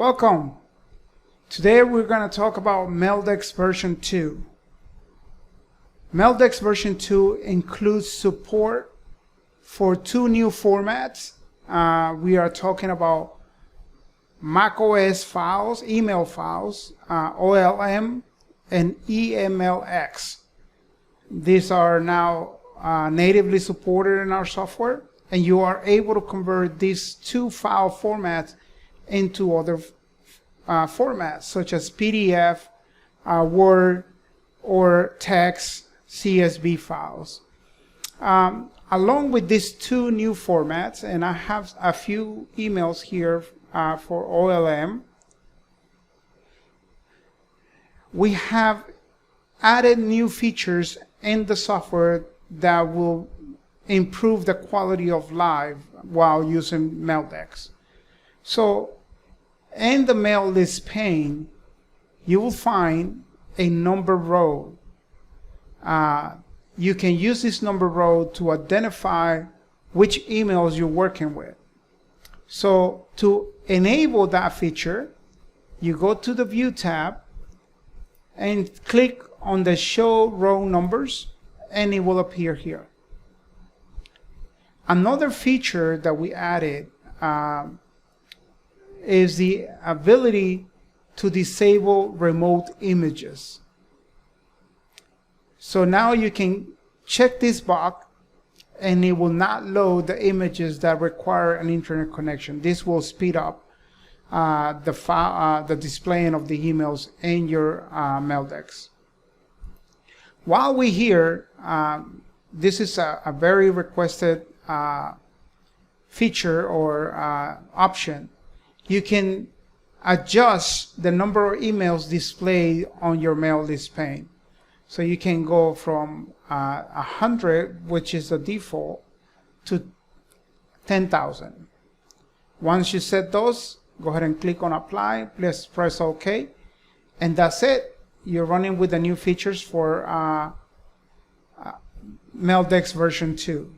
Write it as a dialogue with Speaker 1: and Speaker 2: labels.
Speaker 1: Welcome. Today we're going to talk about MailDex version 2. MailDex version 2 includes support for two new formats. We are talking about macOS files, email files, OLM and EMLX. These are now natively supported in our software, and you are able to convert these two file formats into other formats such as PDF, Word, or text, CSV files. Along with these two new formats, and I have a few emails here for OLM, we have added new features in the software that will improve the quality of life while using MailDex. So in the mail list pane, you will find a number row. You can use this number row to identify which emails you're working with. So to enable that feature, you go to the View tab and click on the Show Row Numbers, and it will appear here. Another feature that we added is the ability to disable remote images. So now you can check this box and it will not load the images that require an internet connection. This will speed up the displaying of the emails in your MailDex. While we're here, this is a very requested feature or option. You can adjust the number of emails displayed on your mail list pane. So you can go from 100, which is the default, to 10,000. Once you set those, go ahead and click on Apply. Please press OK. And that's it. You're running with the new features for MailDex version 2.